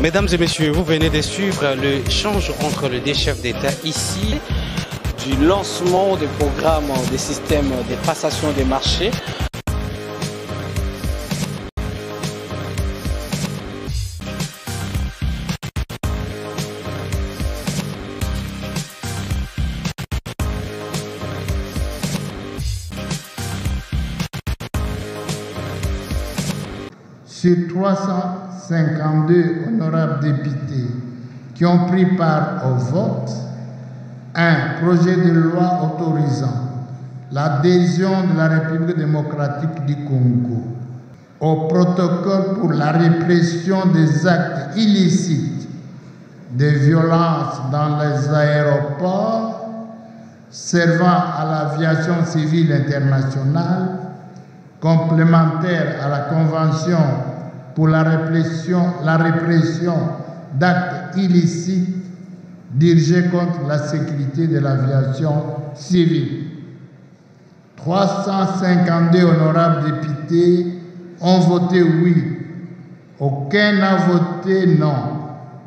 Mesdames et messieurs, vous venez de suivre l'échange entre les deux chefs d'État ici. Du lancement des programmes des systèmes de passation des marchés. Sur 352 honorables députés qui ont pris part au vote, un projet de loi autorisant l'adhésion de la République démocratique du Congo au protocole pour la répression des actes illicites de violence dans les aéroports servant à l'aviation civile internationale, complémentaire à la Convention pour la répression d'actes illicites dirigés contre la sécurité de l'aviation civile. 352 honorables députés ont voté oui. Aucun n'a voté non.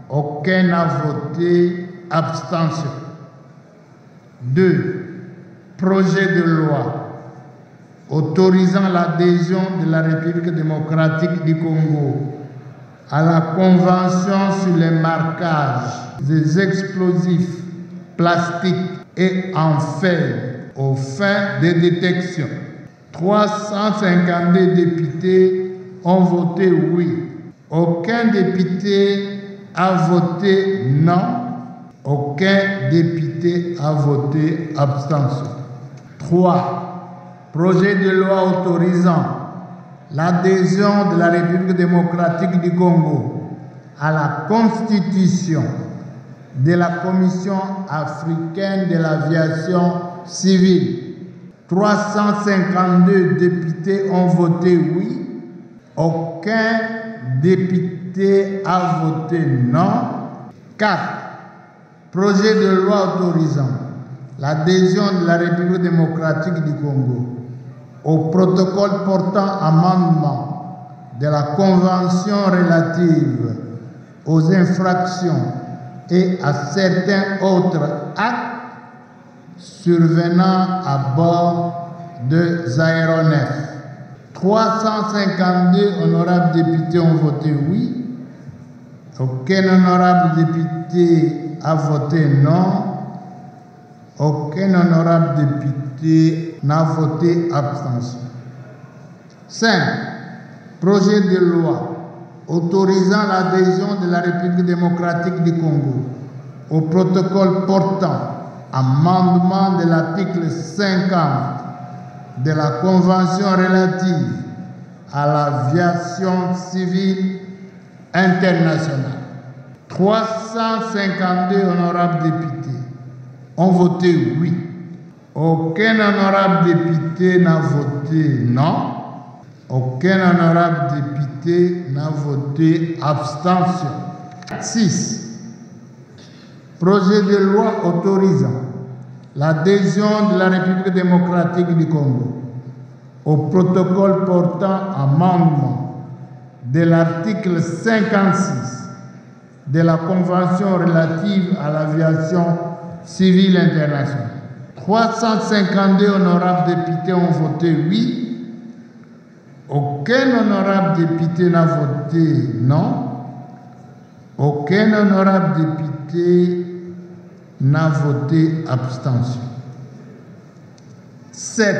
Aucun n'a voté abstention. 2. Projet de loi autorisant l'adhésion de la République démocratique du Congo à la Convention sur les marquages des explosifs plastiques et en fer aux fins de détection. 352 députés ont voté oui. Aucun député a voté non. Aucun député a voté abstention. 3. Projet de loi autorisant l'adhésion de la République démocratique du Congo à la Constitution de la Commission africaine de l'aviation civile. 352 députés ont voté oui. Aucun député a voté non. 4. Projet de loi autorisant l'adhésion de la République démocratique du Congo au protocole portant amendement de la Convention relative aux infractions et à certains autres actes survenant à bord des aéronefs. 352 honorables députés ont voté oui. Aucun honorable député a voté non. Aucun honorable député n'a voté abstention. 5. Projet de loi autorisant l'adhésion de la République démocratique du Congo au protocole portant amendement de l'article 50 de la Convention relative à l'aviation civile internationale. 352 honorables députés ont voté oui. Aucun honorable député n'a voté non. Aucun honorable député n'a voté abstention. 6. Projet de loi autorisant l'adhésion de la République démocratique du Congo au protocole portant amendement de l'article 56 de la Convention relative à l'aviation civile internationale. 352 honorables députés ont voté oui. Aucun honorable député n'a voté non. Aucun honorable député n'a voté abstention. 7.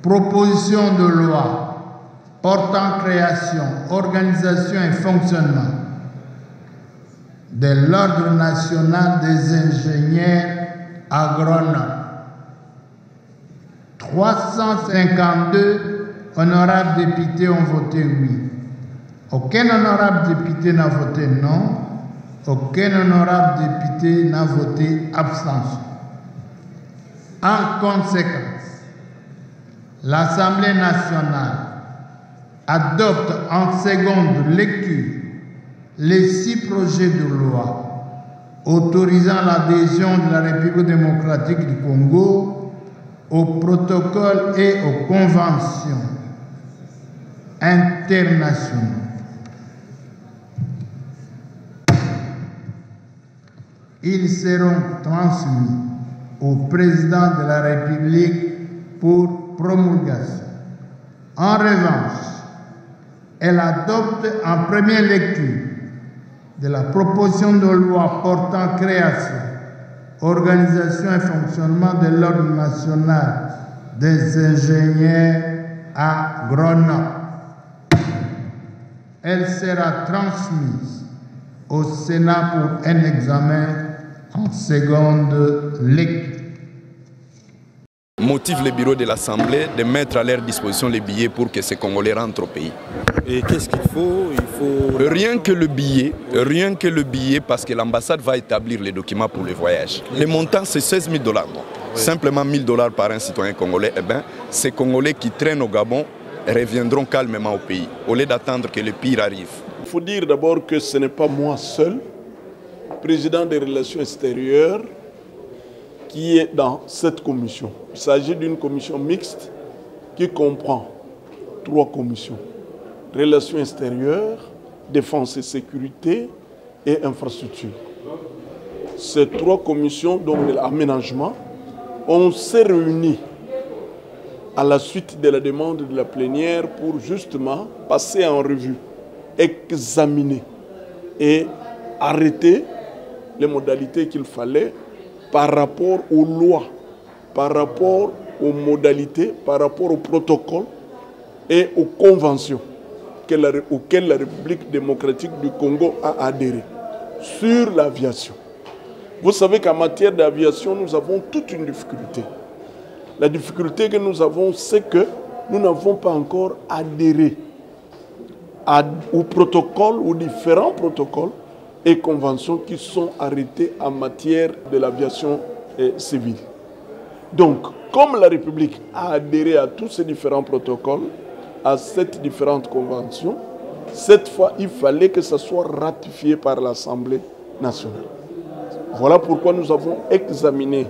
Proposition de loi portant création, organisation et fonctionnement de l'Ordre national des ingénieurs agronomes. 352 honorables députés ont voté oui. Aucun honorable député n'a voté non. Aucun honorable député n'a voté abstention. En conséquence, l'Assemblée nationale adopte en seconde lecture les 6 projets de loi autorisant l'adhésion de la République démocratique du Congo au protocole et aux conventions internationales Ils seront transmis au président de la République pour promulgation. En revanche, elle adopte en première lecture de la proposition de loi portant création, organisation et fonctionnement de l'Ordre national des ingénieurs agronomes. Elle sera transmise au Sénat pour un examen en seconde lecture. Motive le bureau de l'Assemblée de mettre à leur disposition les billets pour que ces Congolais rentrent au pays. Et qu'est-ce qu'il faut? Il faut... Rien que le billet, parce que l'ambassade va établir les documents pour le voyage. Le montant, c'est 16 000 $. Oui. Simplement 1 000 $ par un citoyen congolais. Eh bien, ces Congolais qui traînent au Gabon reviendront calmement au pays, au lieu d'attendre que le pire arrive. Il faut dire d'abord que ce n'est pas moi seul, président des relations extérieures, qui est dans cette commission. Il s'agit d'une commission mixte qui comprend 3 commissions. Relations extérieures, défense et sécurité et infrastructure. Ces 3 commissions, donc de l'aménagement, on s'est réunis à la suite de la demande de la plénière pour justement passer en revue, examiner et arrêter les modalités qu'il fallait par rapport aux lois, par rapport modalités, par rapport au protocole et aux conventions auxquelles la République démocratique du Congo a adhéré sur l'aviation. Vous savez qu'en matière d'aviation, nous avons toute une difficulté. La difficulté que nous avons, c'est que nous n'avons pas encore adhéré aux protocoles, aux différents protocoles et conventions qui sont arrêtés en matière de l'aviation civile. Donc, comme la République a adhéré à tous ces différents protocoles, à ces différentes conventions, cette fois, il fallait que ça soit ratifié par l'Assemblée nationale. Voilà pourquoi nous avons examiné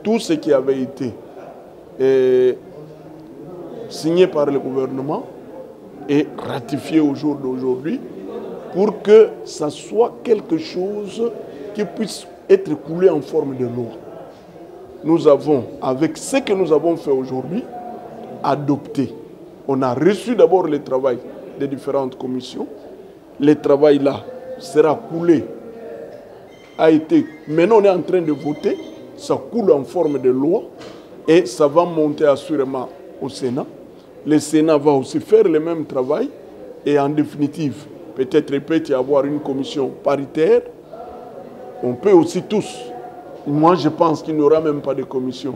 tout ce qui avait été signé par le gouvernement et ratifié au jour d'aujourd'hui pour que ça soit quelque chose qui puisse être coulé en forme de loi. Nous avons, avec ce que nous avons fait aujourd'hui, adopté. On a reçu d'abord le travail des différentes commissions. Le travail là sera coulé, a été... Maintenant on est en train de voter, ça coule en forme de loi et ça va monter assurément au Sénat. Le Sénat va aussi faire le même travail et en définitive, peut-être il peut y avoir une commission paritaire. On peut aussi tous. Moi, je pense qu'il n'y aura même pas de commission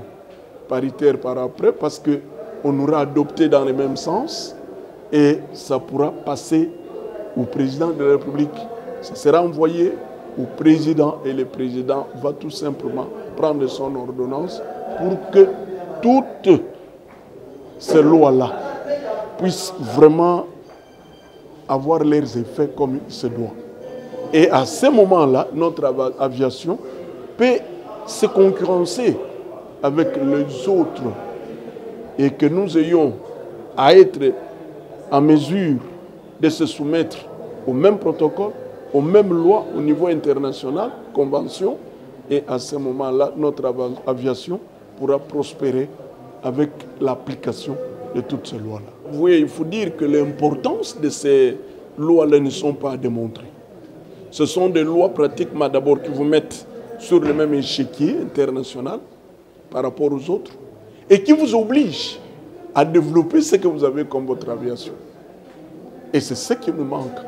paritaire par après parce qu'on aura adopté dans le même sens et ça pourra passer au président de la République. Ça sera envoyé au président et le président va tout simplement prendre son ordonnance pour que toutes ces lois-là puissent vraiment avoir leurs effets comme il se doit. Et à ce moment-là, notre aviation peut se concurrencer avec les autres et que nous ayons à être en mesure de se soumettre au même protocole, aux mêmes lois au niveau international, convention, et à ce moment-là, notre aviation pourra prospérer avec l'application de toutes ces lois-là. Vous voyez, il faut dire que l'importance de ces lois-là ne sont pas à démontrer. Ce sont des lois pratiquement d'abord qui vous mettent sur le même échiquier international par rapport aux autres et qui vous obligent à développer ce que vous avez comme votre aviation. Et c'est ce qui nous manque.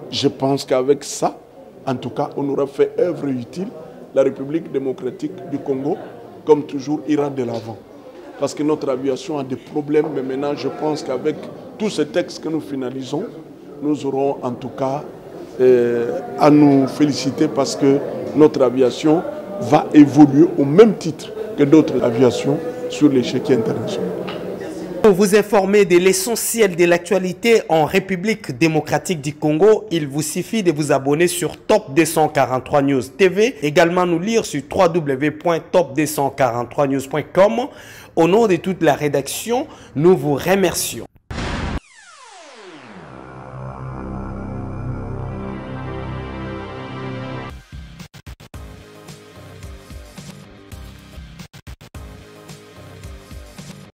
Je pense qu'avec ça, en tout cas, on aura fait œuvre utile. La République démocratique du Congo, comme toujours, ira de l'avant. Parce que notre aviation a des problèmes, mais maintenant, je pense qu'avec tous ces textes que nous finalisons, nous aurons en tout cas à nous féliciter parce que notre aviation va évoluer au même titre que d'autres aviations sur l'échiquier international. Pour vous informer de l'essentiel de l'actualité en République démocratique du Congo, il vous suffit de vous abonner sur Top 243 News TV, également nous lire sur www.top243news.com. Au nom de toute la rédaction, nous vous remercions.